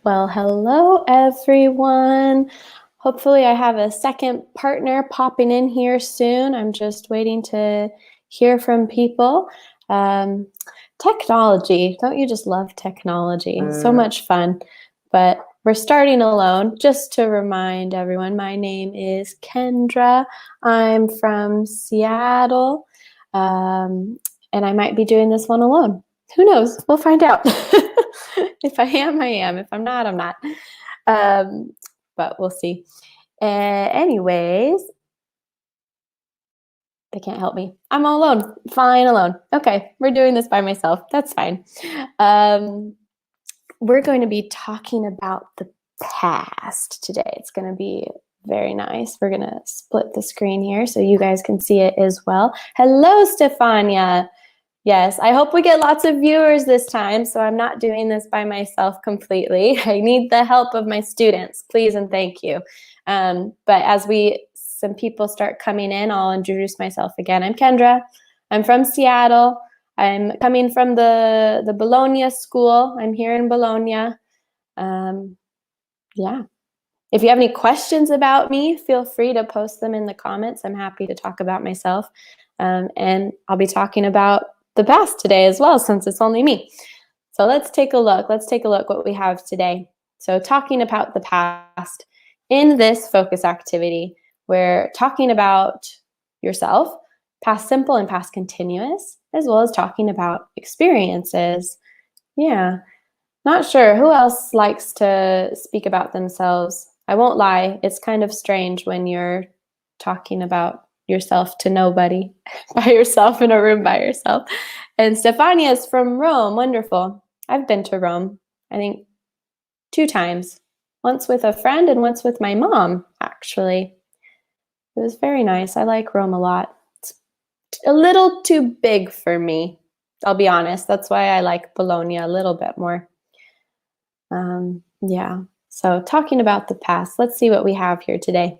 Well, hello everyone. Hopefully I have a second partner popping in here soon. I'm just waiting to hear from people. Technology, don't you just love technology? So much fun. But we're starting alone. Just to remind everyone, my name is Kendra. I'm from Seattle, and I might be doing this one alone. Who knows? We'll find out. If I am, I am. If I'm not, I'm not. But we'll see. Anyways, they can't help me. I'm all alone. Fine alone. Okay, we're doing this by myself. That's fine. We're going to be talking about the past today. It's going to be very nice. We're going to split the screen here so you guys can see it as well. Hello, Stefania. Yes, I hope we get lots of viewers this time, so I'm not doing this by myself completely. I need the help of my students, please and thank you. But as some people start coming in, I'll introduce myself again. I'm Kendra. I'm from Seattle. I'm coming from the Bologna school. I'm here in Bologna. Yeah. If you have any questions about me, feel free to post them in the comments. I'm happy to talk about myself. And I'll be talking about the past today as well, since it's only me. So let's take a look. Let's take a look what we have today. So talking about the past in this focus activity, we're talking about yourself, past simple and past continuous, as well as talking about experiences. Yeah. Not sure. Who else likes to speak about themselves? I won't lie. It's kind of strange when you're talking about yourself to nobody, by yourself in a room by yourself. And Stefania is from Rome. Wonderful. I've been to Rome, I think 2 times. Once with a friend and once with my mom, actually. It was very nice. I like Rome a lot. It's a little too big for me, I'll be honest. That's why I like Bologna a little bit more. Yeah, so talking about the past, let's see what we have here today.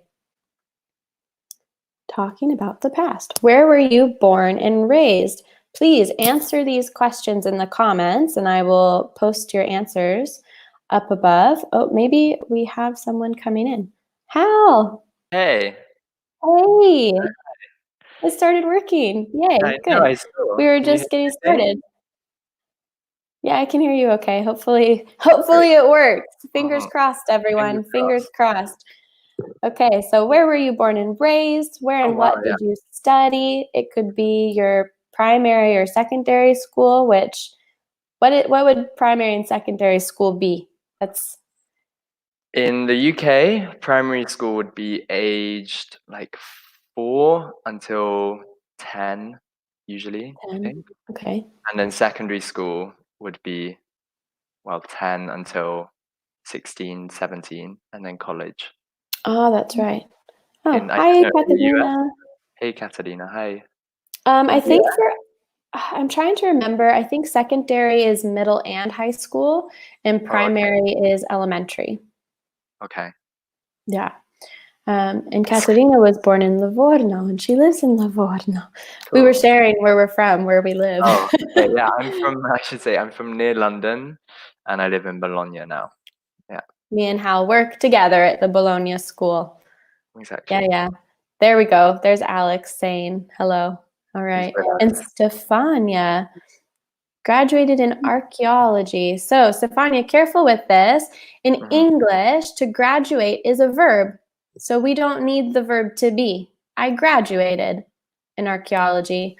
Talking about the past. Where were you born and raised? Please answer these questions in the comments and I will post your answers up above. Oh, maybe we have someone coming in. Hal! Hey. Hey! It started working. Yay, I good. know, I saw. We were Can you just hear me getting okay? started. Yeah, I can hear you okay. Hopefully it works. Fingers crossed, everyone. Fingers crossed. Okay, so where were you born and raised? Where Oh, and wow, what did you study? It could be your primary or secondary school, which what would primary and secondary school be? That's In the UK, primary school would be aged like 4 until 10, usually, I 10. think. Okay. And then secondary school would be, well, 10 until 16, 17, and then college. Oh, that's right. Oh, I don't hi, know, in the US? Katarina. Hey, Catalina, hi. I In the think US? I'm trying to remember. I think secondary is middle and high school, and Oh, okay. primary is elementary. Okay. Yeah. And Katarina was born in Livorno, and she lives in Livorno. We were Cool. sharing where we're from, where we live. Oh, okay, yeah, I'm from near London, and I live in Bologna now. Yeah, Me and Hal work together at the Bologna school. exactly. Yeah. There we go. There's Alex saying hello. All He's right. very And nice. Stefania graduated in archaeology. So, Stefania, careful with this. In Mhm. English, to graduate is a verb. So, we don't need the verb to be. I graduated in archaeology.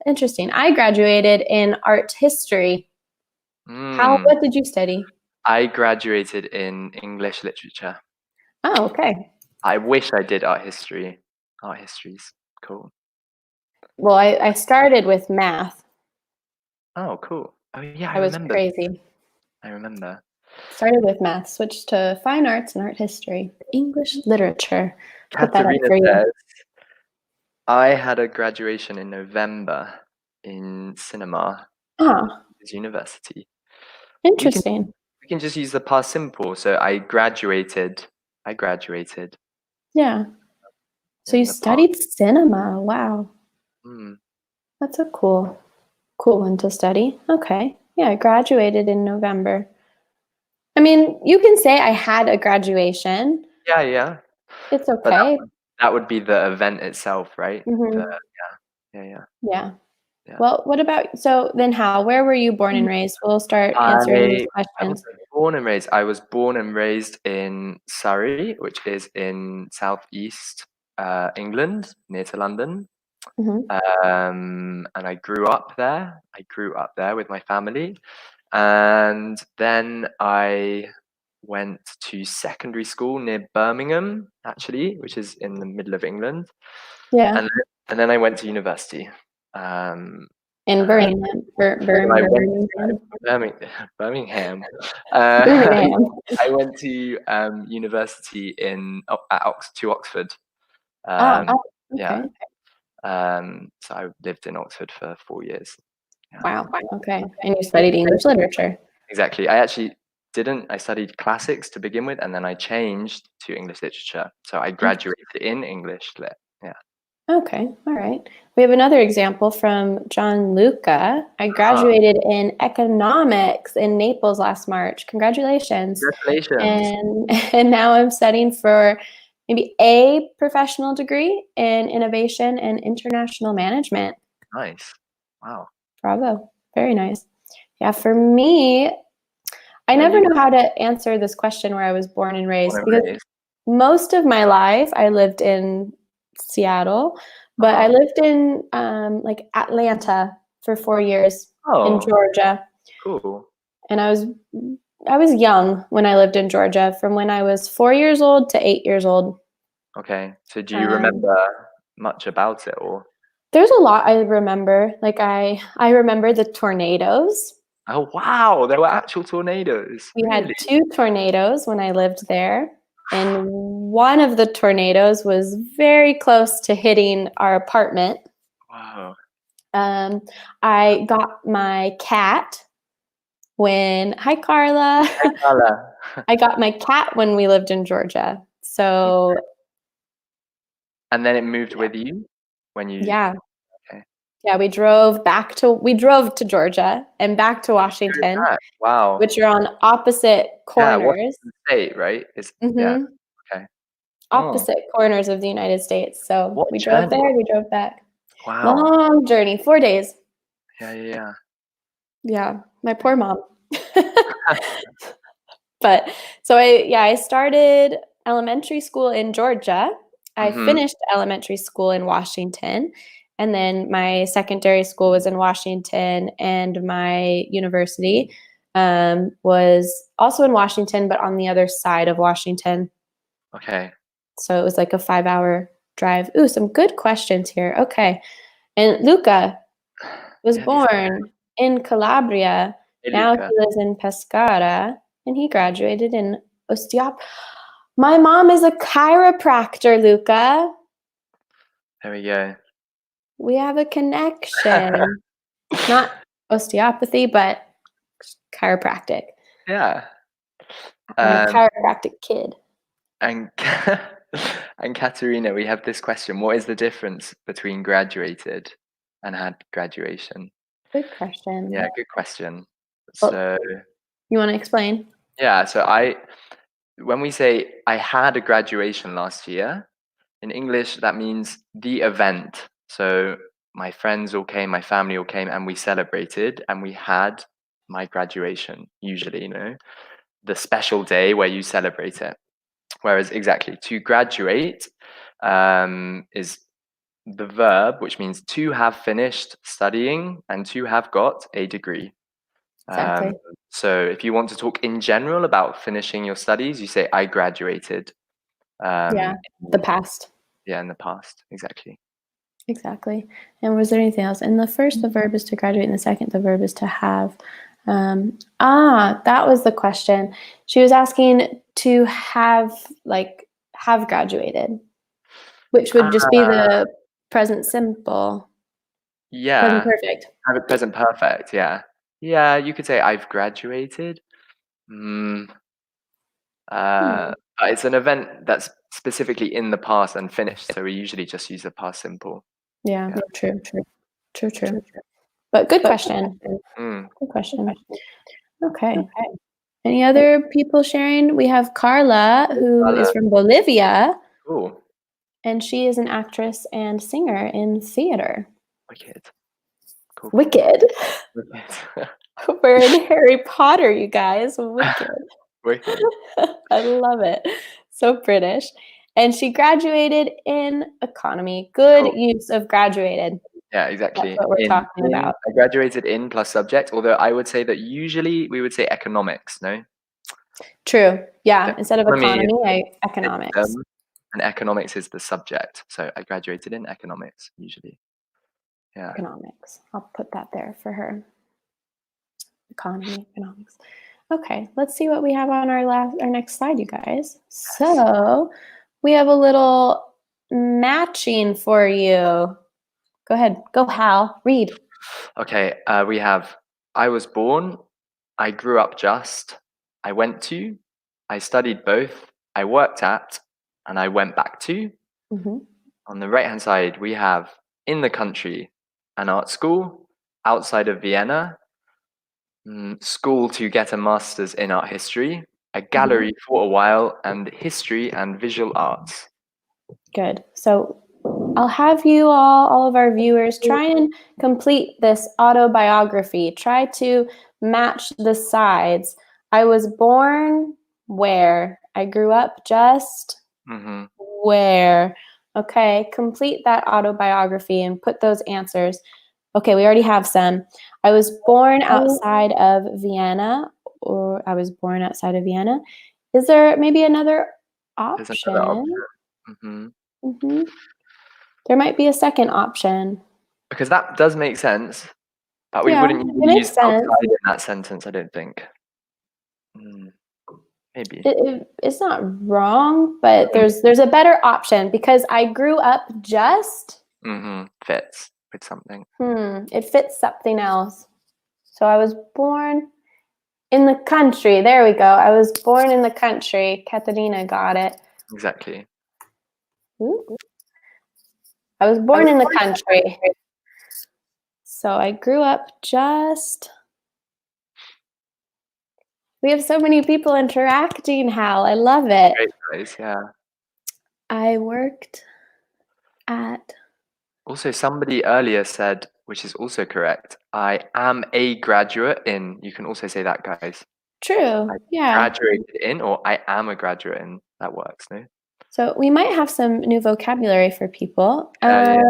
Interesting. I graduated in art history. Hal, Mm. what did you study? I graduated in English literature. Oh, okay. I wish I did art history. Art history's cool. Well, I started with math. Oh, cool. Oh, yeah, I I was remember. crazy. I remember. Started with math, switched to fine arts and art history. English literature. Put that up Katerina for you. says, I had a graduation in November in cinema Ah, at university. We can interesting. we can just use the past simple. So I graduated. I graduated Yeah. So you in the past. studied cinema. Wow. Mm. That's a cool one to study. Okay. Yeah, I graduated in November. I mean, you can say I had a graduation. Yeah. It's But okay. that would be the event itself, right? Mhm. Yeah. Yeah. Yeah. Well, what about so then where were you born and raised? We'll start answering these I was questions. born and raised. I was born and raised in Surrey, which is in southeast England, near to London. Mhm. And I grew up there. I grew up there with my family, and then I went to secondary school near Birmingham, actually, which is in the middle of England, Yeah. and then I went to university. Um, In uh, Birmingham. I went Birmingham. Birmingham. Uh, Birmingham. I went to university to Oxford. Ah, Um, yeah. okay. So I lived in Oxford for 4 years. Yeah. Wow. Okay. And you studied English literature. Exactly. I actually didn't. I studied classics to begin with, and then I changed to English literature. So I graduated in English lit. Yeah. Okay. All right. We have another example from John Luca. I Ah, graduated in economics in Naples last March. Congratulations. congratulations. And now I'm studying for maybe a professional degree in innovation and international management. Nice. Wow. Bravo. Very nice. Yeah, for me, I Yeah, never you know how to answer this question where I was born and born raised and because raised. most of my life I lived in Seattle, but I Uh-huh. lived in like Atlanta for 4 years in Oh, Georgia, cool. and I was young when I lived in Georgia, from when I was 4 years old to 8 years old. Okay. So do you Um, remember much about it or? there's a lot I remember. Like I remember the tornadoes. Oh, wow. There were actual tornadoes. We had Really? 2 tornadoes when I lived there, and one of the tornadoes was very close to hitting our apartment. Wow. Um, I got my cat hi Carla. Hey, Carla. I got my cat when we lived in Georgia. So And then it moved with you when you yeah, okay. yeah, we drove to Georgia and back to Go Washington, back. Wow. which are on opposite Yeah, corners. Washington State, right? Yeah, Hmm. okay. Oh, Opposite corners of the United States. So what we drove journey. there, we drove back. Wow. Long journey, 4 days. Yeah. Yeah, my poor mom. But so I started elementary school in Georgia. I Mhm. finished elementary school in Washington, and then my secondary school was in Washington, and my university was also in Washington, but on the other side of Washington. Okay. So it was like a 5-hour drive. Ooh, some good questions here. Okay. And Luca was Yeah, these born in Calabria. Hey, Now Luca. he lives in Pescara, and he graduated in osteop. My mom is a chiropractor, Luca. There we go. We have a connection. Not osteopathy, but chiropractic. Yeah. I'm a Um, chiropractic kid. and and Katerina, we have this question. What is the difference between graduated and had graduation? Good question. Yeah, good question. Well, So, you want to explain? yeah, when we say I had a graduation last year, in English, that means the event. So my friends all came, my family all came, and we celebrated, and we had my graduation, usually, the special day where you celebrate it. Whereas, exactly, to graduate is the verb, which means to have finished studying and to have got a degree. Um, Exactly. so if you want to talk in general about finishing your studies, you say, I graduated. Yeah. Um, The past. yeah, in the past, exactly. Exactly. And was there anything else? In the first, the verb is to graduate. In the second, the verb is to have. That was the question. She was asking to have graduated, which would just be Ah, the present simple, present yeah, perfect. have it present perfect, yeah. Yeah, you could say I've graduated. Mm, Hmm. but it's an event that's specifically in the past and finished, so we usually just use the past simple. Yeah, Yeah. true, true, true. But good question. Mm. Good question. Okay. Any other people sharing? We have Carla, who is from Bolivia, Cool. and she is an actress and singer in theater. Wicked. Cool. Wicked. Wicked. We're in Harry Potter, you guys. Wicked. Wicked. I love it. So British. And she graduated in economy. Good Cool. use of graduated. Yeah, exactly. That's what we're talking about. I graduated in plus subject, although I would say that usually we would say economics, no? True. Yeah. So Instead of economy, economics. and economics is the subject. So I graduated in economics usually. Yeah. Economics. I'll put that there for her. Economy, economics. Okay, let's see what we have on our next slide, you guys. So we have a little matching for you. Go ahead. Go, Hal. Read. Okay, we have I was born, I grew up just, I went to, I studied both, I worked at, and I went back to. Mm-hmm. On the right hand side, we have in the country, an art school, outside of Vienna, school to get a master's in art history, a gallery for a while, and history and visual arts. Good. So I'll have you all of our viewers, try and complete this autobiography. Try to match the sides. I was born where? I grew up just where? Okay, complete that autobiography and put those answers. Okay, we already have some. I was born outside of Vienna, or I was born outside of Vienna. Is there maybe another There's another option? option. There might be a second option. Because that does make sense, but we Yeah, wouldn't it usually makes use sense. outside in that sentence, I don't think. Maybe. It's not wrong, but there's a better option because I grew up just. Fits with something. It fits something else. So I was born in the country. There we go. I was born in the country. Katarina got it. Exactly. Ooh. I was born in the country. So I grew up just. We have so many people interacting, Hal. I love it. Great place, yeah. I worked at. Also, somebody earlier said, which is also correct, I am a graduate in. You can also say that, guys. True. I Yeah. graduated in, or I am a graduate in. That works, no? So we might have some new vocabulary for people. Yeah.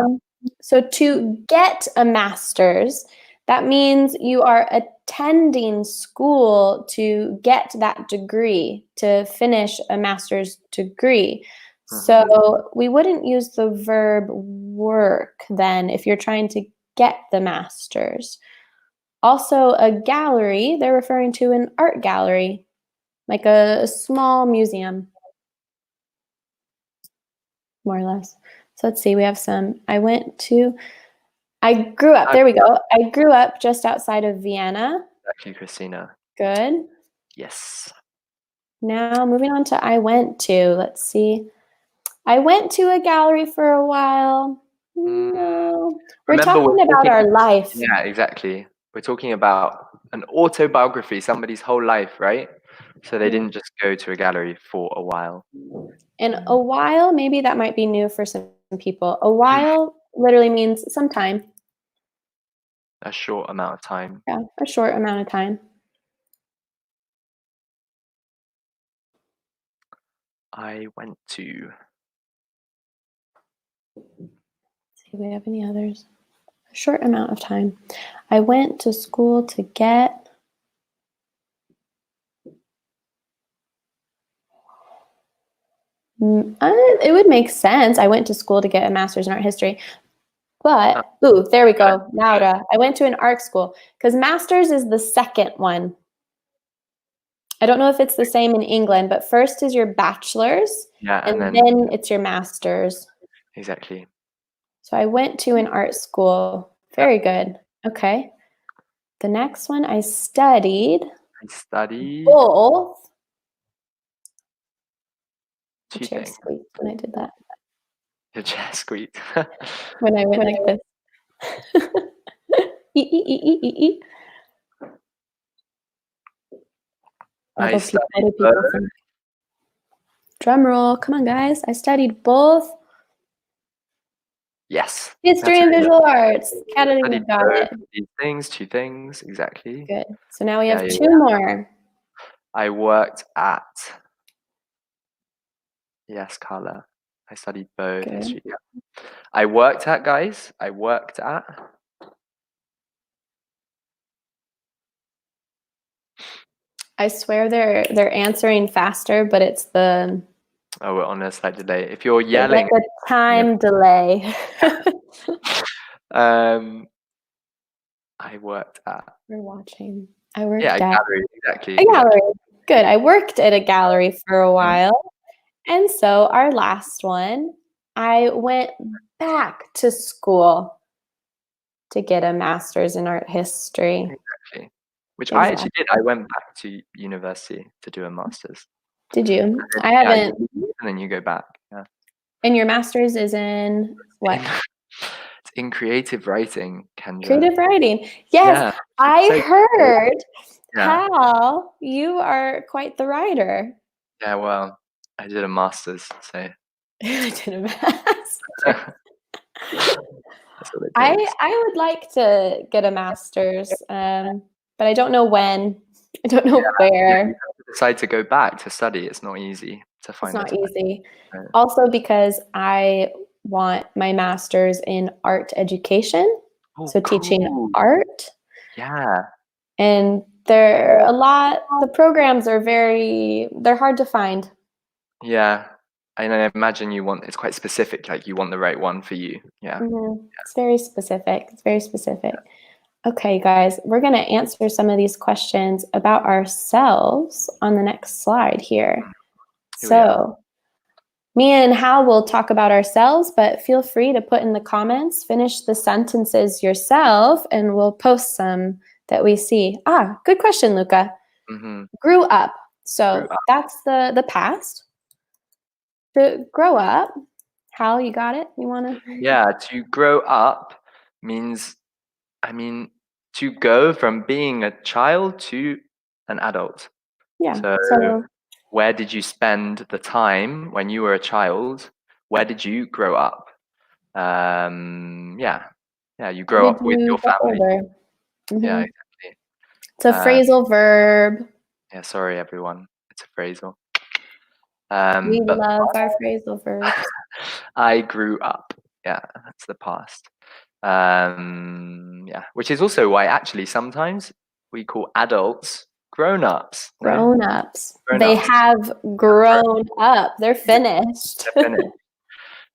So to get a master's, that means you are attending school to get that degree, to finish a master's degree. So we wouldn't use the verb work then if you're trying to get the master's. Also, a gallery, they're referring to an art gallery, like a small museum, more or less. So let's see, we have some. I grew up, there we go. I grew up just outside of Vienna. Exactly, Christina. Good. Yes. Now moving on to I went to, let's see. I went to a gallery for a while. No. We're talking about our life. Yeah, exactly. We're talking about an autobiography, somebody's whole life, right? So they didn't just go to a gallery for a while. And a while, maybe that might be new for some people. A while literally means some time. A short amount of time. Yeah, a short amount of time. I went to. Let's see if we have any others. A short amount of time. I went to school to get. It would make sense. I went to school to get a master's in art history. But, ooh, there we go. Laura. I went to an art school because master's is the second one. I don't know if it's the same in England, but first is your bachelor's, and then it's your master's. Exactly. So I went to an art school. Very good. Okay. The next one, I studied. Two Both. The chair things. squeaked when I did that. The chair squeaked. When I went like this. I Other studied people both. think. Drum roll. Come on, guys. I studied both Yes. history That's and right. visual arts. I Catalina studied got both it. of these things, two things, exactly. Good. So now we Yeah, have yeah, 2 more. I worked at. Yes, Carla. I studied both Good. history. Yeah. I worked at, guys. I worked at. I swear they're answering faster, but it's the Oh, we're on a slight delay. If you're there's yelling, like a time delay. um, I worked at. We're watching. I Yeah, worked a at gallery. Exactly. a Exactly. gallery. Good. I worked at a gallery for a Mm. while. And so our last one, I went back to school to get a master's in art history. Exactly. Which I Exactly. actually did. I went back to university to do a master's. Did you? And then, I yeah, haven't. you leave and then you go back. Yeah. And your master's is in what? It's in creative writing, Kendra. Creative writing. Yes, Yeah. I So heard yeah. how you are quite the writer. Yeah, well, I did a master's, so I did a master's. that's what it takes. I would like to get a master's, but I don't know when. I don't know Yeah, you where. have to decide to go back to study. It's not easy to It's find the not time. easy. Right. Also because I want my master's in art education, Oh, so teaching cool. art. Yeah. And the programs are they're hard to find. Yeah. And I imagine it's quite specific, like you want the right one for you. Yeah. It's very specific. It's very specific. Okay, guys, we're going to answer some of these questions about ourselves on the next slide here. Here we are. So, me and Hal will talk about ourselves, but feel free to put in the comments, finish the sentences yourself, and we'll post some that we see. Good question, Luca. Mm-hmm. Grew up. So Grew up. that's the past. To grow up. Hal, you got it? You want to? Yeah, to grow up means, to go from being a child to an adult. Yeah. So where did you spend the time when you were a child? Where did you grow up? Yeah, you grow Did up with you your get family. older? Yeah, exactly. It's a phrasal verb. Yeah, sorry everyone, it's a phrasal. We But love our phrasal verbs. I grew up. Yeah, that's the past. Yeah, which is also why actually sometimes we call adults grown-ups. Grown-ups. They Grown-ups. have grown up. They're finished. They're finished.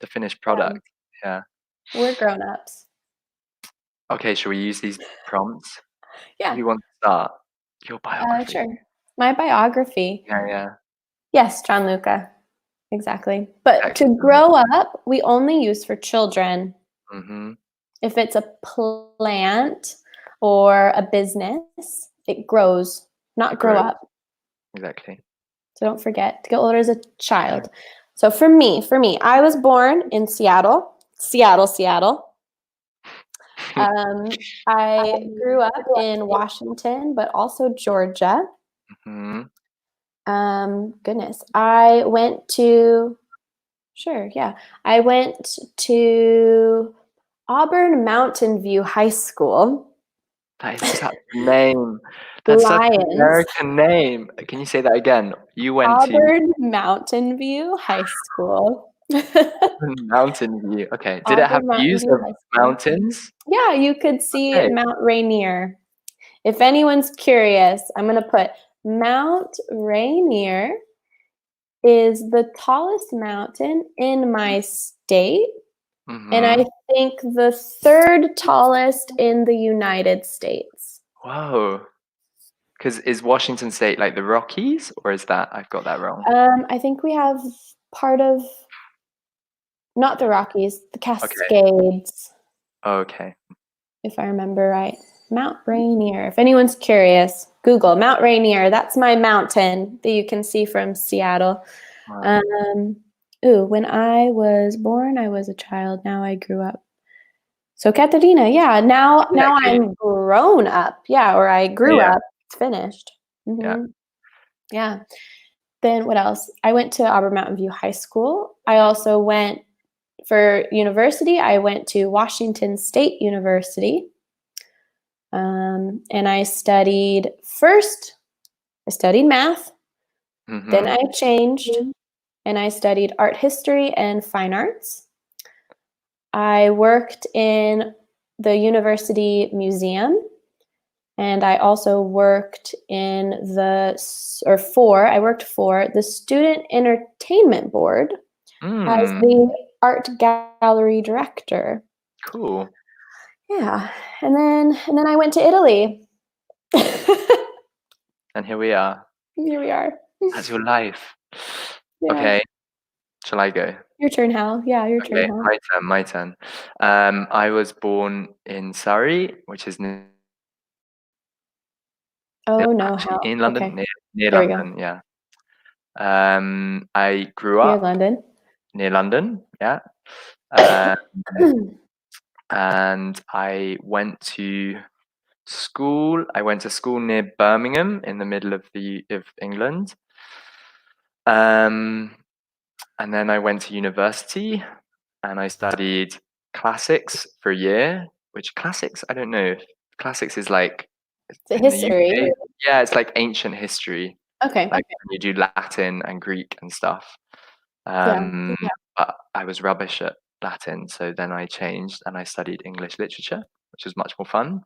The finished product. Yeah. We're grown-ups. Okay, shall we use these prompts? Yeah. Who wants to start? Your biography. Sure. My biography. Yeah. Yes, Gianluca. Exactly. But to Excellent. grow up, we only use for children. Mm-hmm. If it's a plant or a business, it grows, not grow up. Exactly. So don't forget to get older as a child. So for me, I was born in Seattle. I grew up in Washington, but also Georgia. Mm-hmm. Goodness, I went to Auburn Mountain View High School. That is such a name. That's such an Lions. American name. Can you say that again? You went to Auburn Mountain View High School. Mountain View. Okay. Did it have Auburn Mountain views View of High School. mountains? Yeah, you could see Okay. Mount Rainier. If anyone's curious, I'm going to put Mount Rainier is the tallest mountain in my state, and I think the third tallest in the United States. Whoa. Because is Washington State like the Rockies, or is that I've got that wrong? I think we have part of, not the Rockies, the Cascades. Okay. If I remember right. Mount Rainier. If anyone's curious, Google Mount Rainier. That's my mountain that you can see from Seattle. Wow. When I was born, I was a child. Now I grew up. So Katerina, now I'm grown up. Yeah, or I grew up. It's finished. Yeah. Yeah. Then what else? I went to Auburn Mountain View High School. I also went for university. I went to Washington State University. And I studied math, then Mm-hmm. I changed and I studied art history and fine arts. I worked in the university museum, and I also worked I worked for the student entertainment board as Mm, the art gallery director. cool. Yeah. And then I went to Italy. And here we are. Here we are. That's your life. Yeah. Okay, shall I go? Your turn, Hal. Yeah, your turn, Okay, Hal. my turn. I was born in Surrey, which is Oh no, actually Hal. in London, Okay. near There we go. London, yeah. I grew Near up London. near London, yeah. Um, and I went to school. I went to school near Birmingham in the middle of England. Um, and then I went to university and I studied classics for a year. Which classics? I don't know. If classics is like The in the history. UK. Yeah, it's like ancient history, Okay. like when you do Latin and Greek and stuff. Yeah. But I was rubbish at Latin, so then I changed and I studied English literature, which was much more fun.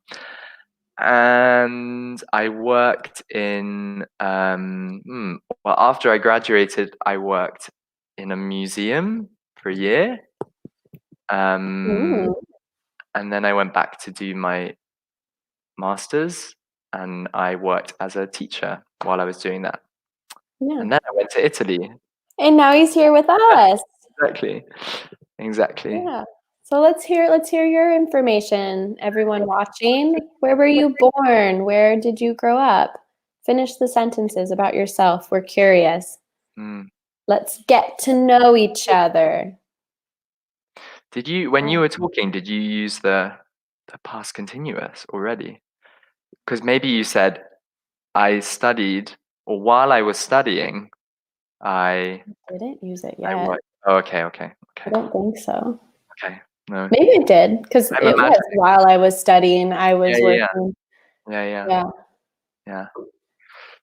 And I worked in, well, after I graduated, I worked in a museum for a year. Ooh, And then I went back to do my master's and I worked as a teacher while I was doing that. yeah. And then I went to Italy. And now he's here with us. Exactly. Exactly. Yeah. So let's hear your information, everyone watching. Where were you born? Where did you grow up? Finish the sentences about yourself. We're curious. Mm. Let's get to know each other. Did you, when you were talking, did you use the past continuous already? Because maybe you said I studied, or while I was studying, I Didn't use it I yet. worked. Oh, okay, okay, I okay, don't think so. okay. No, Maybe it did, because I'm it was imagining. while I was studying, I Yeah, was yeah, working. yeah, yeah, Yeah, yeah.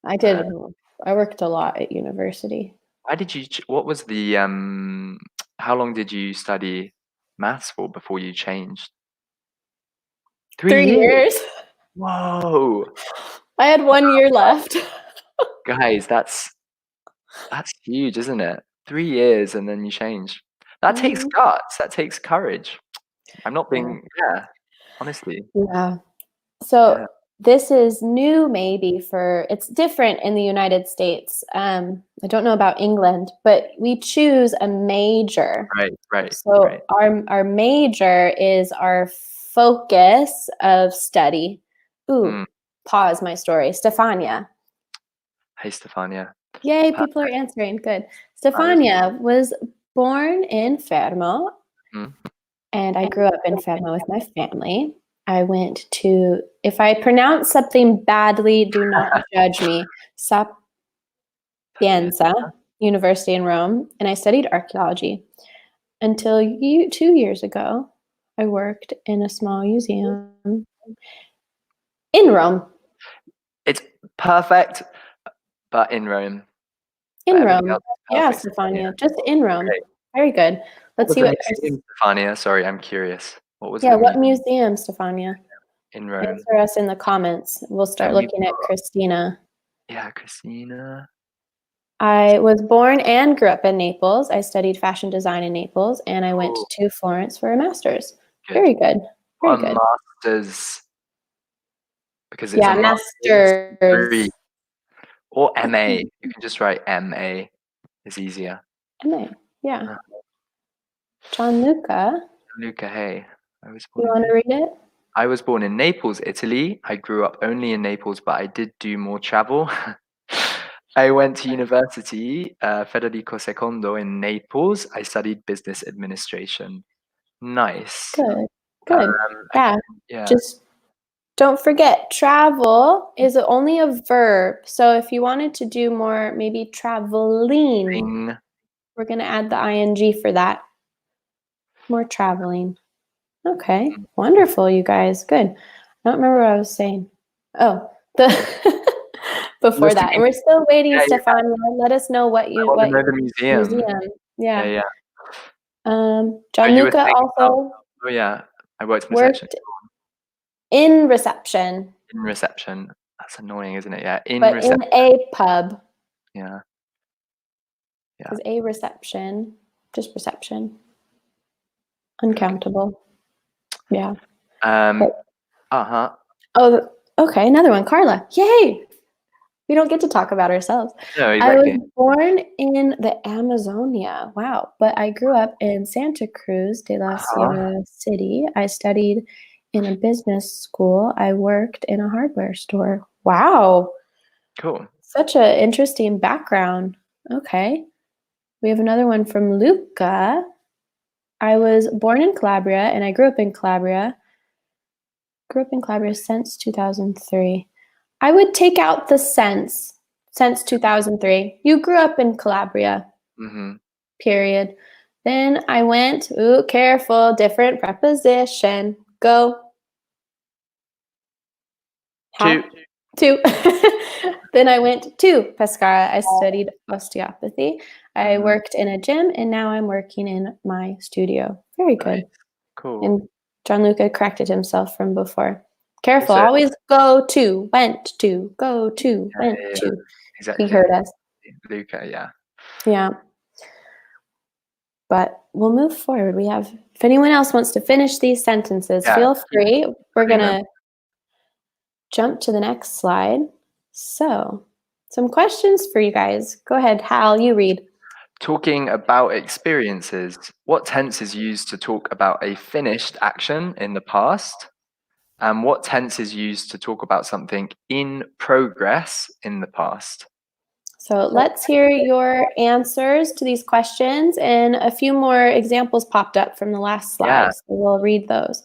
I Uh, did. I worked a lot at university. why did you? What was the? How long did you study maths for before you changed? 3 3 years. years. Whoa, I had 1 year left. guys, that's huge, isn't it? 3 years and then you change. That takes Mhm. guts. That takes courage. I'm not Yeah. being. Yeah, honestly. Yeah. So Yeah. this is new, maybe it's different in the United States. I don't know about England, but we choose a major. Right. Right. So Right. our major is our focus of study. Ooh, Mm. pause my story. Stefania. Hey, Stefania. Yay, Per- people are answering. Good. I was. Stefania was born in Fermo, Mm. and I grew up in Fermo with my family. I went to, if I pronounce something badly, do not judge me, Yeah. Sapienza University in Rome, and I studied archaeology until 2 years ago. I worked in a small museum in Rome. It's perfect, but in Rome. But In everything Rome. else is Yeah, perfect. Yeah. Stefania, just in Rome. Okay. Very good. What Let's was see the what Chris. museum, Stefania? Sorry, I'm curious. What was Yeah, the what museum museum, Stefania? in Rome? Answer us in the comments. We'll start And you looking at Christina. Yeah, Christina. I was born and grew up in Naples. I studied fashion design in Naples, and I went Cool. to Florence for a master's. Good. Very good. Very A good. master's because it's a Yeah, master's master's. degree. Or MA. You can just write MA. It's easier. MA. Yeah. Uh, Gianluca, Luca, hey. I was you born in want to Naples. read it? I was born in Naples, Italy. I grew up only in Naples, but I did do more travel. I went to university, Federico II in Naples. I studied business administration. Nice. Good. Um, Good. I, Yeah. yeah. Just don't forget, travel is only a verb. So if you wanted to do more, maybe traveling, we're going to add the ing for that. More traveling. Okay, wonderful, you guys. Good. I don't remember what I was saying. Oh, the before that, and we're still waiting, Stefan. Let us know what I want to know the museum. Yeah. You were Gianluca saying also I worked in worked reception. in reception, In reception. That's annoying, isn't it? Yeah, in but reception. in a pub. Yeah. Because a reception, just reception, uncountable. Yeah. Uh-huh. Oh, okay, another one. Carla. Yay! We don't get to talk about ourselves. No, I exactly. was born in the Amazonia. Wow. But I grew up in Santa Cruz de la Sierra City. I studied in a business school. I worked in a hardware store. Wow. Cool. Such an interesting background. Okay. We have another one from Luca. I was born in Calabria and I grew up in Calabria. Grew up in Calabria since 2003. I would take out the since 2003. You grew up in Calabria. Period. Then I went, careful, different preposition. Go. Two. Then I went to Pescara. I studied osteopathy. I worked in a gym, and now I'm working in my studio. Very good. Nice. Cool. And Gianluca corrected himself from before. Careful, Also, always go to, went to, go to, went to. Exactly. He heard us. Luca, yeah. Yeah. But we'll move forward. We have, if anyone else wants to finish these sentences, feel free. We're going to jump to the next slide. So, some questions for you guys. Go ahead, Hal, you read. Talking about experiences, what tense is used to talk about a finished action in the past? And what tense is used to talk about something in progress in the past? So let's hear your answers to these questions, and a few more examples popped up from the last slide, so we'll read those.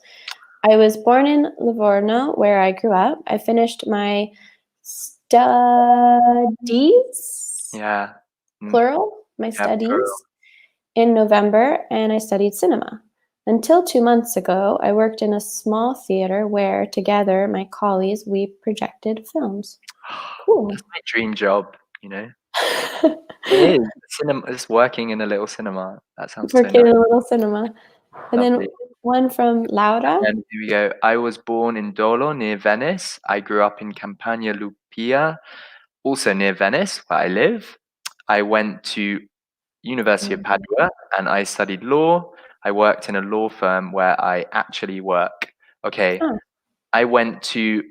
I was born in Livorno, where I grew up. I finished my studies, plural, my studies, plural. In November, and I studied cinema. Until 2 months ago, I worked in a small theater where, together, my colleagues, we projected films. Cool. That's my dream job, you know? It is. Cinema, just working in a little cinema. That sounds so Working nice. in a little cinema. And Lovely. then one from Laura. And here we go. I was born in Dolo, near Venice. I grew up in Campagna Lupia, also near Venice, where I live. I went to University of Padua and I studied law. I worked in a law firm where I actually work. Okay. I went to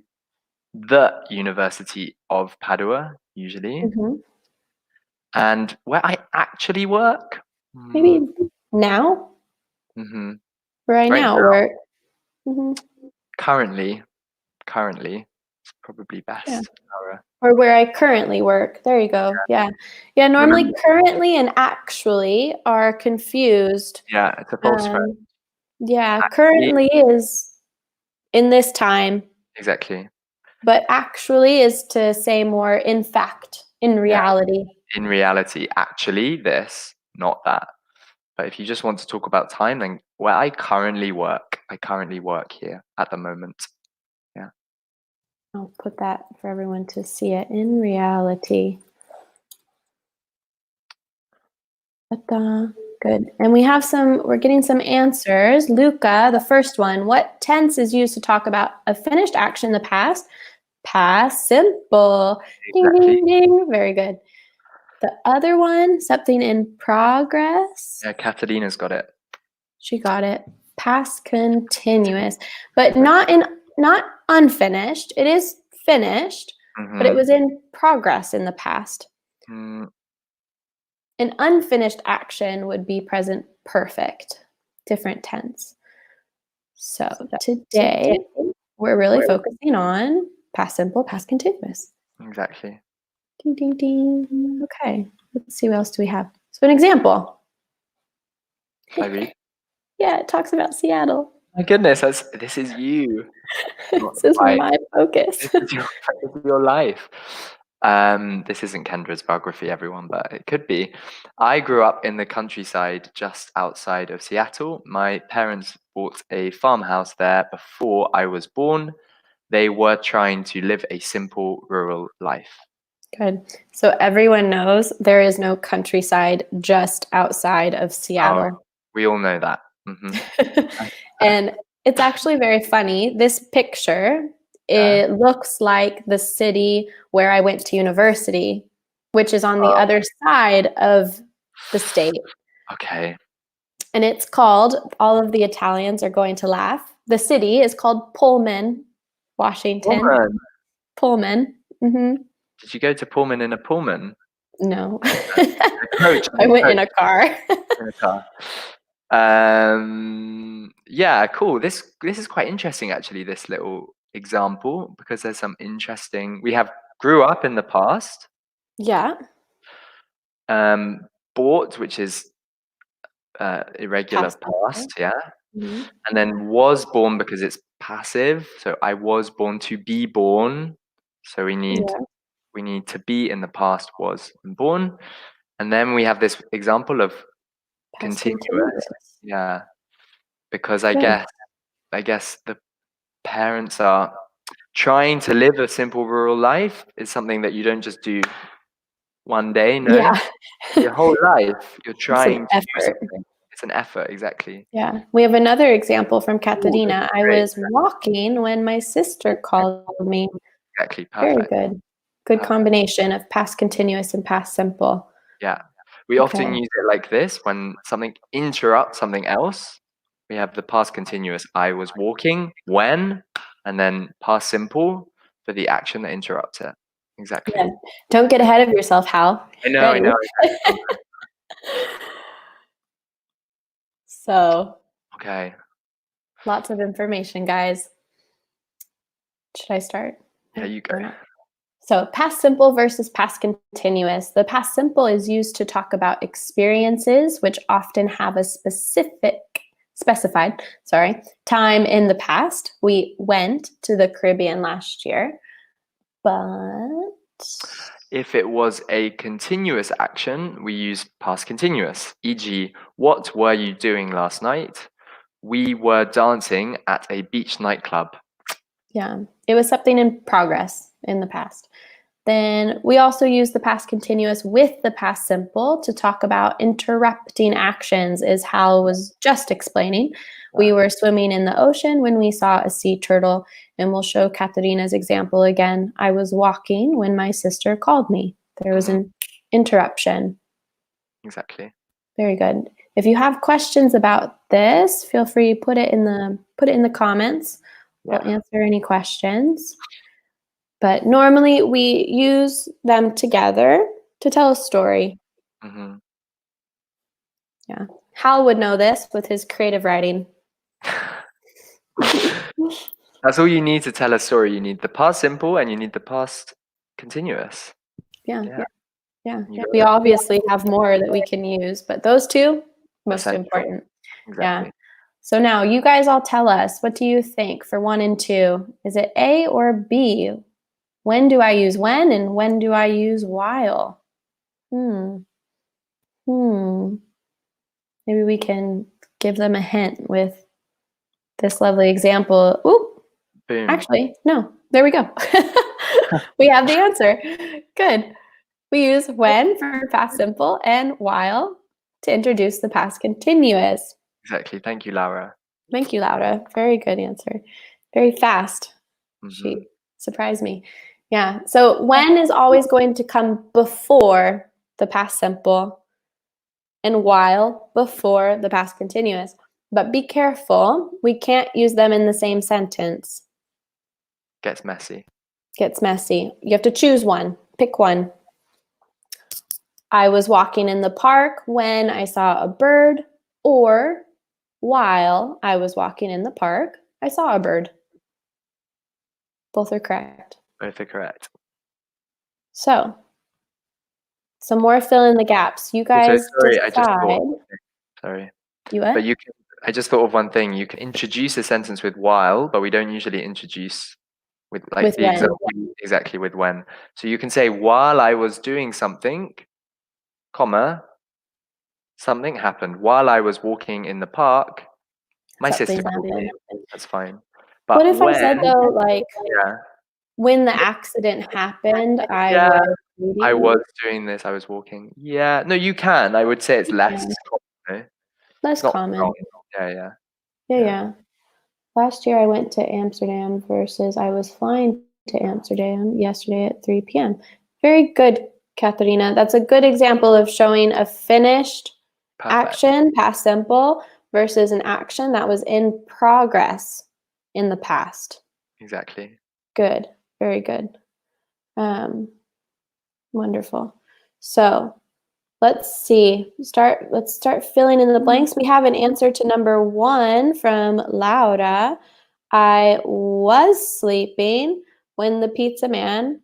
the University of Padua, usually. And where I actually work? Maybe now? Where I now work. Currently, it's probably best. Or where I currently work. There you go. Yeah. Yeah, normally currently and actually are confused. Yeah, it's a false friend. Yeah, currently is in this time. Exactly. But actually is to say more in fact, in reality. In reality, actually this, not that. But if you just want to talk about time, then where I currently work here at the moment. Yeah. I'll put that for everyone to see it in reality. Good. And we're getting some answers. Luca, the first one, what tense is used to talk about a finished action in the past? Past simple. Ding, ding, ding. Very good. The other one, something in progress. Yeah, Catalina's got it. She got it. Past continuous, but not unfinished. It is finished, but it was in progress in the past. An unfinished action would be present perfect, different tense. So today, we're really focusing on past simple, past continuous. Exactly. Ding, ding, ding. Okay, let's see what else do we have. So an example. Shall I read? Yeah, it talks about Seattle. My goodness, this is you. Not This is quite. my focus. This is your life. This isn't Kendra's biography, everyone, but it could be. I grew up in the countryside just outside of Seattle. My parents bought a farmhouse there before I was born. They were trying to live a simple rural life. Good. So everyone knows there is no countryside just outside of Oh, Seattle. we all know that. Hmm. And it's actually very funny. This picture, Yeah. it looks like the city where I went to university, which is on the Oh, other side of the state. okay. And it's called, all of the Italians are going to laugh. The city is called Pullman, Washington. Pullman. Pullman. Hmm. Did you go to Pullman in a Pullman? No. A coach. I went in Coach a car. in a car. Yeah, cool. This is quite interesting actually, this little example, because there's some interesting, we have grew up in the past, Yeah. bought, which is irregular Past past, simple. yeah. Mhm. And then was born because it's passive. So I was born, to be born. So we need to be in the past, was and born. And then we have this example of Past continuous. continuous. Yeah. Because Good. I guess the parents are trying to live a simple rural life is something that you don't just do one day, no. Yeah. Your whole life, you're It's an trying to do effort. something. It's an effort, exactly. Yeah. We have another example from Ooh, this Katerina. is I great. was walking when my sister called me. Exactly, Very perfect. good. Good Perfect. combination of past continuous and past simple. Yeah. We often Okay. use it like this when something interrupts something else. We have the past continuous, I was walking when, and then past simple for the action that interrupts it. Yeah. Exactly. Don't get ahead of yourself, Hal. I know, Ready? exactly. So, Okay. lots of information, guys. Should I start? Yeah, you go. Or not? So, past simple versus past continuous. The past simple is used to talk about experiences which often have a specified, time in the past. We went to the Caribbean last year, but If it was a continuous action, we use past continuous, e.g., what were you doing last night? We were dancing at a beach nightclub. yeah, it was something in progress in the past. Then we also use the past continuous with the past simple to talk about interrupting actions, as Hal was just explaining. We were swimming in the ocean when we saw a sea turtle, and we'll show Katerina's example again. I was walking when my sister called me. There was an interruption. Exactly. Very good. If you have questions about this, feel free to put it in the comments. We'll Yeah. answer any questions. But normally we use them together to tell a story. Hmm. Yeah. Hal would know this with his creative writing. That's all you need to tell a story. You need the past simple and you need the past continuous. Yeah. Yeah. Yeah. You got We it. obviously have more that we can use, but those two, most Essential. important. Exactly. Yeah. So now you guys all tell us, what do you think for 1 and 2? Is it A or B? When do I use when and when do I use while? Hmm. Maybe we can give them a hint with this lovely example. Oop, Boom. actually, no, there we go. We have the answer. Good. We use when for past simple and while to introduce the past continuous. Exactly. Thank you, Laura. Thank you, Laura. Very good answer. Very fast. Hmm. She surprised me. Yeah. So when is always going to come before the past simple and while before the past continuous. But be careful. We can't use them in the same sentence. Gets messy. Gets messy. You have to choose one. Pick one. I was walking in the park when I saw a bird, or while I was walking in the park, I saw a bird. Both are correct. Both are correct. So, some more fill in the gaps. You Also, guys sorry, I just decide. thought. Sorry, You but what? I just thought of one thing. You can introduce a sentence with while, but we don't usually introduce with like With the when. example exactly with when. So you can say while I was doing something, comma, something happened. While I was walking in the park, my sister Something called me. happened. That's fine. What But if I when, said though, like yeah, when the accident happened, I yeah, was I reading? was doing this, I was walking. Yeah, no, you can. I would say it's less Yeah, common. No? less It's not wrong. common. Yeah, yeah, Yeah, yeah. yeah. Last year I went to Amsterdam versus I was flying to Amsterdam yesterday at 3 p.m. Very good, Katharina. That's a good example of showing a finished Perfect. action, past simple, versus an action that was in progress in the past. Exactly. Good. Very good. Um, Wonderful. So let's see. Let's start filling in the blanks. We have an answer to number 1 from Laura. I was sleeping when the pizza man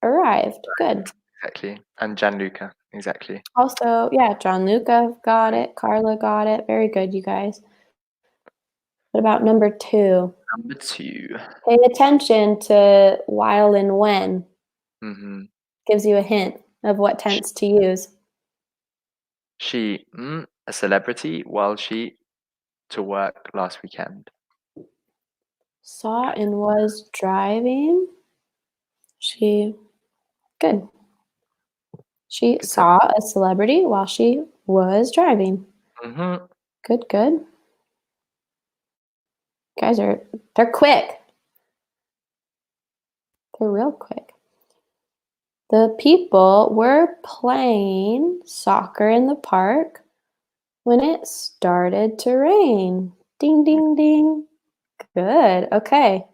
arrived. Good. Exactly. And Gianluca. Exactly. Also, yeah, John Luca got it. Carla got it. Very good, you guys. What about number 2? Number 2. Pay attention to while and when. Mm-hmm. Gives you a hint of what tense to use. She, a celebrity, while she to work last weekend. Saw and was driving. She, good. She Good, good. saw a celebrity while she was driving. Mm-hmm. Good, good. Guys they're quick. They're real quick. The people were playing soccer in the park when it started to rain. Ding, ding, ding. Good. Okay.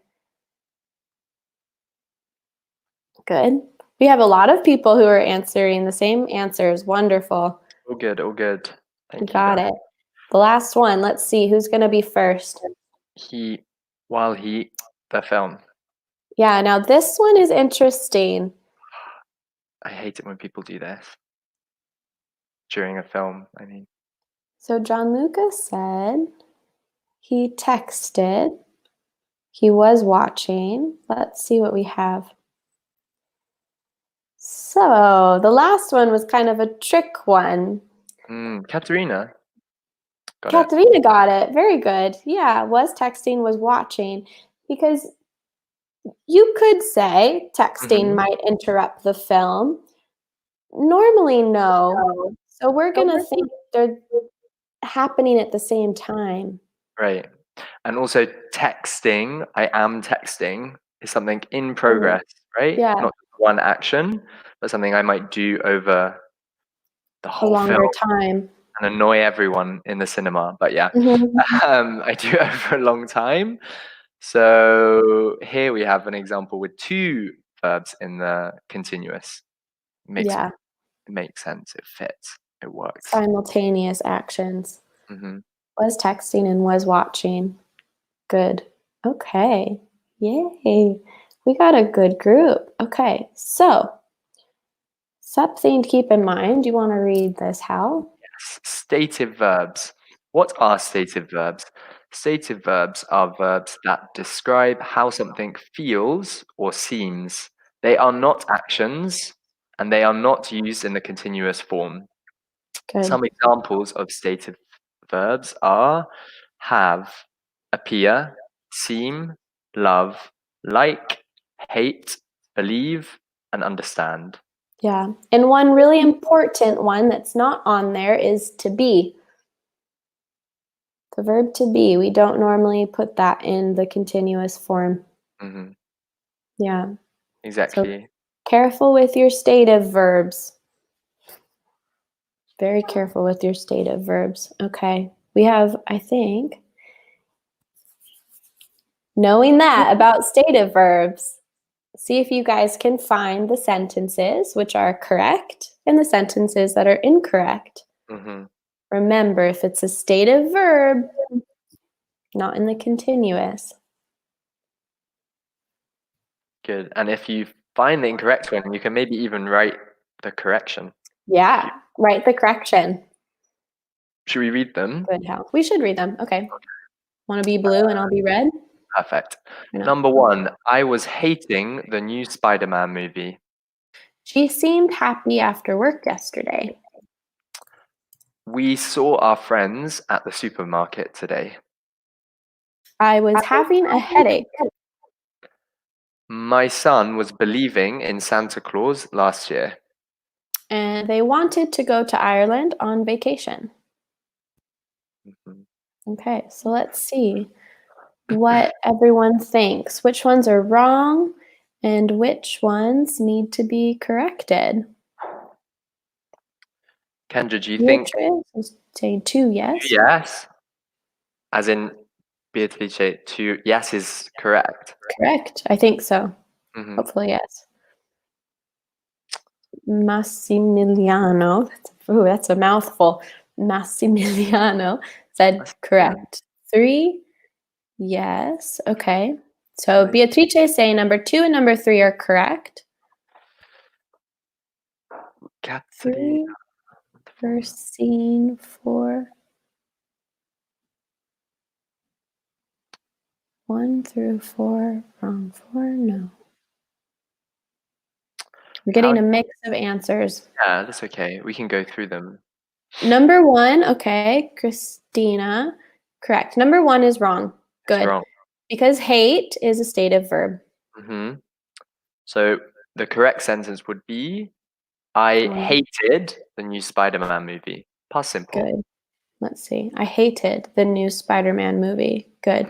Good. We have a lot of people who are answering the same answers. Wonderful. All good, all good. You Thank you, got guys. it. The last one. Let's see who's going to be first. While the film. Yeah, now this one is interesting. I hate it when people do this during a film. I mean, So John Lucas said he texted, he was watching. Let's see what we have. So the last one was kind of a trick one. Katerina got it. Katharina got it. Very good. Yeah, was texting, was watching. Because you could say texting Mm-hmm. might interrupt the film. Normally, no. So we're going to think they're happening at the same time. Right. And also texting, I am texting, is something in Mm, progress, right? yeah, Not just one action, but something I might do over the a whole film longer time. and annoy everyone in the cinema. But yeah, Mhm. I do it over a long time. So here we have an example with 2 verbs in the continuous. Makes Yeah, it makes sense. It fits. It works. simultaneous actions. Hmm. Was texting and was watching. Good. Okay. Yay. We got a good group. Okay, so something to keep in mind. Do you want to read this, Hal? Stative verbs. What are stative verbs? Stative verbs are verbs that describe how something feels or seems. They are not actions and they are not used in the continuous form. Good. Some examples of stative verbs are have, appear, seem, love, like, hate, believe, and understand. Yeah. And one really important one that's not on there is to be. The verb to be. We don't normally put that in the continuous form. Hmm. Yeah. So Exactly. careful with your stative verbs. Very careful with your stative verbs. Okay. We have, I think, knowing that about stative verbs, see if you guys can find the sentences which are correct and the sentences that are incorrect. Hmm. Remember, if it's a stative verb, not in the continuous. Good. And if you find the incorrect one, you can maybe even write the correction. Yeah, write the correction. Should we read them? Good, Hal. We should read them. Okay. Want to be blue and I'll be red? Perfect. Or no? Number 1, I was hating the new Spider-Man movie. She seemed happy after work yesterday. We saw our friends at the supermarket today. I was having a headache. My son was believing in Santa Claus last year. And they wanted to go to Ireland on vacation. Mhm. Okay, so let's see what everyone thinks. Which ones are wrong and which ones need to be corrected? Kendra, do you think Beatrice is saying 2 yes. yes? As in Beatrice, 2 yes is correct. Correct. I think so. Mhm. Hopefully, yes. Massimiliano, that's a mouthful. Massimiliano said correct. 3 yes. Okay. So Nice. Beatrice is saying number 2 and number 3 are correct. Catherine. 3 for scene 4. 1 through 4, wrong 4, no. We're getting a mix of answers. Yeah, that's okay. We can go through them. Number 1, okay, Christina, correct. Number 1 is wrong. It's Good. wrong. Because hate is a stative verb. Mhm. So the correct sentence would be, I hated the new Spider-Man movie. Past simple. Good. Let's see. I hated the new Spider-Man movie. Good.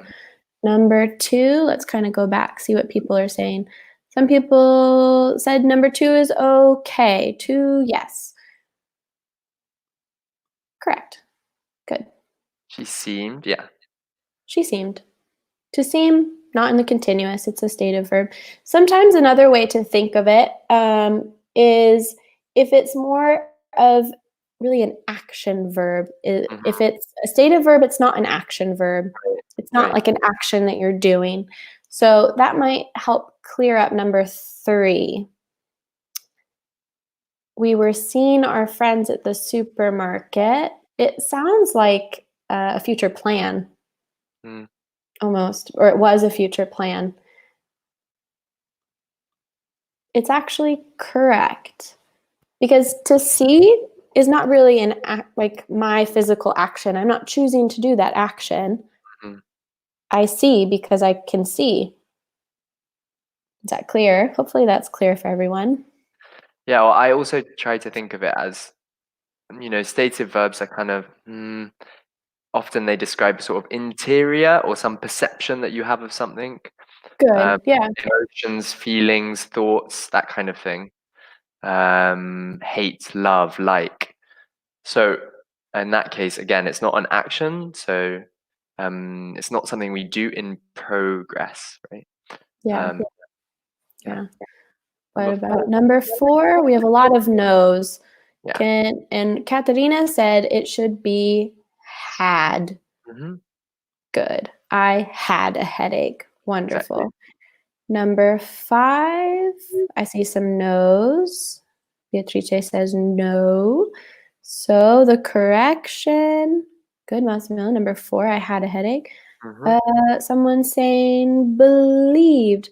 Number 2, let's kind of go back, see what people are saying. Some people said number 2 is okay. 2, yes. Correct. Good. She seemed, yeah. She seemed. To seem, not in the continuous, it's a stative verb. Sometimes another way to think of it is if it's more of really an action verb. If it's a stative verb, it's not an action verb. It's not like an action that you're doing. So that might help clear up number 3. We were seeing our friends at the supermarket. It sounds like a future plan. Mm. Almost, or it was a future plan. It's actually correct because to see is not really an like my physical action. I'm not choosing to do that action. Mhm. I see because I can see. Is that clear? Hopefully that's clear for everyone. Yeah, well, I also try to think of it as, stative verbs are kind of, often they describe sort of interior or some perception that you have of something. Good. Yeah. Emotions, feelings, thoughts, that kind of thing. Hate, love, like. So in that case, again, it's not an action. So it's not something we do in progress, right? Yeah. Yeah. What about number 4? We have a lot of no's. Yeah. And Katerina said it should be had. Mhm. Good. I had a headache. Wonderful. Exactly. Number 5, I see some no's. Beatrice says no. So the correction, good, Massimo. Number 4, I had a headache. Someone's saying believed.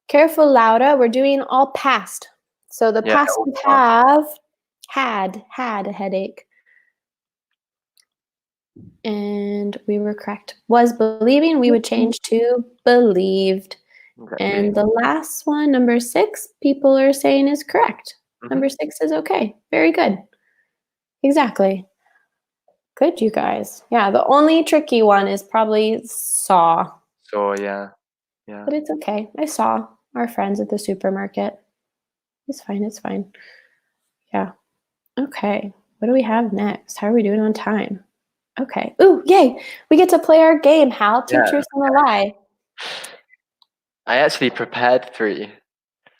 Careful, Laura, we're doing all past. So the Yeah, past all we past. have had a headache. And we were correct. Was believing, we would change to believed. Exactly. And the last one, number 6, people are saying is correct. Mhm. Number 6 is okay. Very good. Exactly. Good, you guys. Yeah, the only tricky one is probably saw. So yeah. But it's okay. I saw our friends at the supermarket. It's fine. It's fine. Yeah. Okay. What do we have next? How are we doing on time? Okay. Ooh, yay. We get to play our game, Hal. Two Yeah. truths and a lie. I actually prepared 3.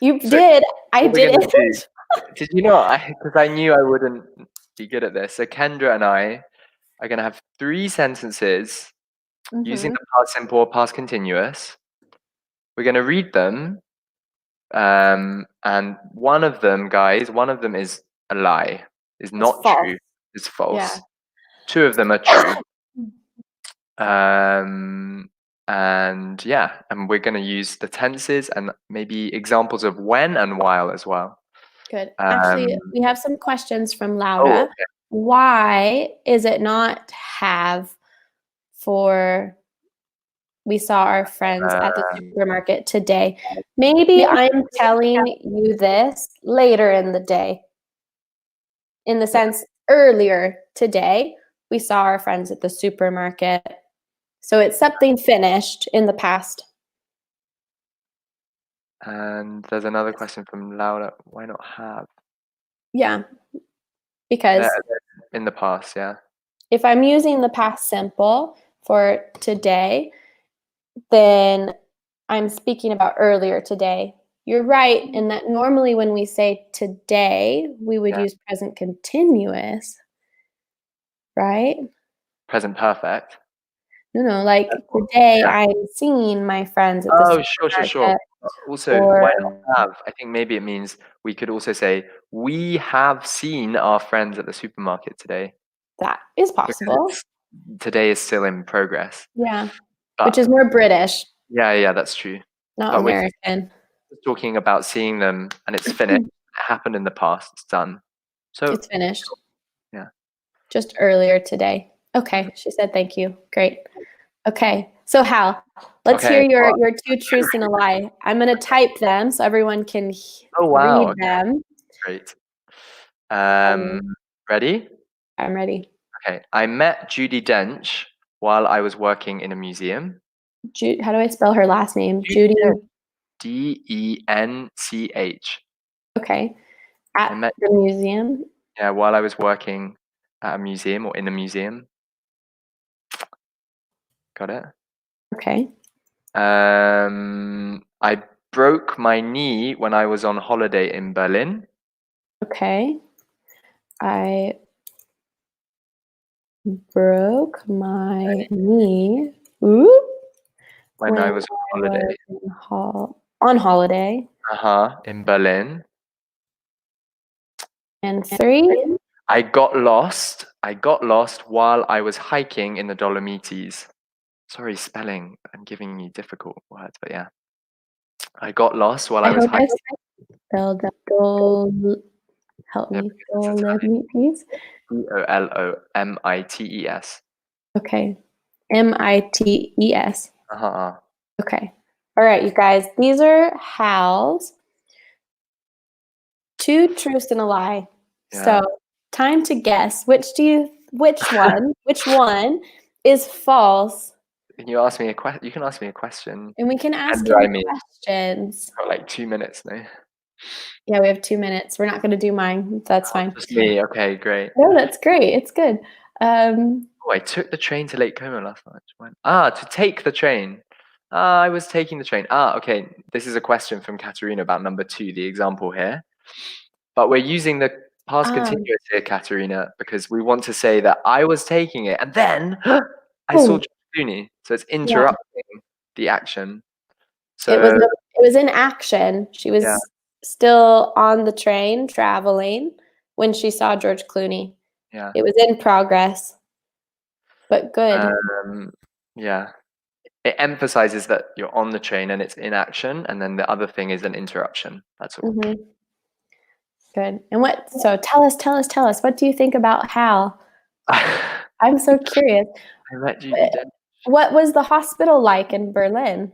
You So did. I what we're gonna didn't. do, did you not? Because I knew I wouldn't be good at this. So Kendra and I are gonna have 3 sentences using Mhm. the past simple or past continuous. We're gonna read them, and one of them, guys, one of them is a lie, is It's not false. true, it's Yeah. false. 2 of them are true. And yeah, and we're going to use the tenses and maybe examples of when and while as well. Good. Actually, we have some questions from Laura. Okay. Why is it not have for we saw our friends at the supermarket today? Maybe I'm telling you this later in the day. In the sense, earlier today, we saw our friends at the supermarket. So it's something finished in the past. And there's another question from Laura. Why not have? Yeah, because in the past, yeah. if I'm using the past simple for today, then I'm speaking about earlier today. You're right in that normally when we say today, we would use present continuous, right? Present perfect. No, like today I'm seeing my friends at the Sure. supermarket. Also, why not have? I think maybe it means we could also say, we have seen our friends at the supermarket today. That is possible. Today is still in progress. Yeah, which is more British. Yeah, that's true. Not But American. we're talking about seeing them and it's finished. It happened in the past. It's done. So it's finished. Yeah. Just earlier today. Okay, she said thank you. Great. Okay, so Hal, let's hear your 2 truths and a lie. I'm going to type them so everyone can read them. Great. Ready? I'm ready. Okay. I met Judy Dench while I was working in a museum. How do I spell her last name? Judy. Dench. Okay. At the museum? Yeah, while I was working at a museum or in a museum. Got it? Okay. I broke my knee when I was on holiday in Berlin. Okay. I broke my knee. Ooh. When I was on holiday. On holiday. In Berlin. And 3. I got lost while I was hiking in the Dolomites. Sorry, spelling. I'm giving you difficult words, but yeah. I got lost while I was hiking. Spelled help me. Dolomites. Dolomites. Okay. Mites. Uh-huh. Okay. All right, you guys. These are Hal's 2 truths and a lie. Yeah. So time to guess. Which one is false? Can you ask me a question? You can ask me a question. And we can ask him questions. Got like 2 minutes now. Yeah, we have 2 minutes. We're not going to do mine. That's fine. Just me. Okay, great. No, that's great. It's good. I took the train to Lake Como last night. To take the train. I was taking the train. Okay. This is a question from Katerina about number 2, the example here. But we're using the past continuous here, Katerina, because we want to say that I was taking it and then I saw George Clooney. So it's interrupting the action. So it was in action. She was still on the train traveling when she saw George Clooney. Yeah. It was in progress. But good. Yeah. It emphasizes that you're on the train and it's in action, and then the other thing is an interruption. That's all. Mm-hmm. Good. And so tell us, what do you think about Hal? I'm so curious. I met Judy Dench. What was the hospital like in Berlin?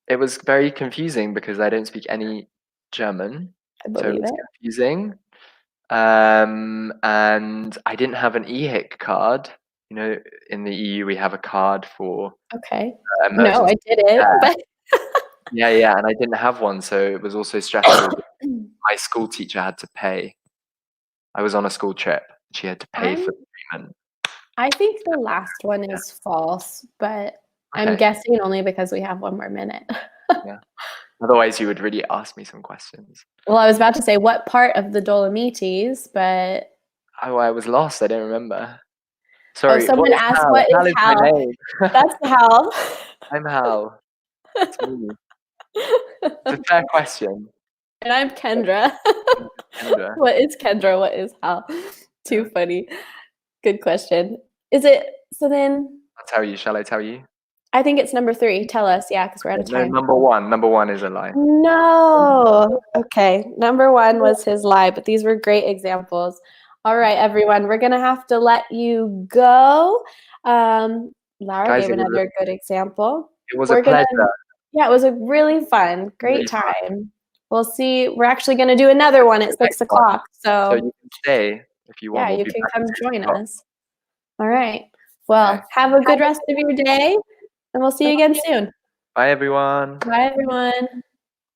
It was very confusing because I don't speak any German. I believe it. Confusing. And I didn't have an EHIC card. You know, in the EU we have a card for no, I didn't. But yeah, and I didn't have one, so it was also stressful. My school teacher had to pay. I was on a school trip. She had to pay for the treatment. I think the last one is false, but I'm guessing only because we have 1 more minute. Yeah. Otherwise, you would really ask me some questions. Well, I was about to say what part of the Dolomites, but I was lost. I don't remember. Sorry. Someone asked what is Hal? My name. That's Hal. I'm Hal. It's me. It's a fair question. And I'm Kendra. What is Kendra? What is Hal? Too funny. Good question. Is it, so then I'll tell you. Shall I tell you? I think it's number 3. Tell us, yeah, because we're out of No, time. number one. Number one is a lie. No. Okay, number 1 was his lie, but these were great examples. All right, everyone, we're gonna have to let you go. Lara Guys, gave another good example. it was a We're gonna, pleasure. yeah, it was a really fun, Really great fun. time. We'll see. We're actually gonna do another one at 6 Next one. o'clock. So So you can stay if you want. yeah, We'll you be can back come at 6 join o'clock. us. All right. Well, Okay. have a good rest of your day, and we'll see you again soon. Bye, everyone. Bye, everyone.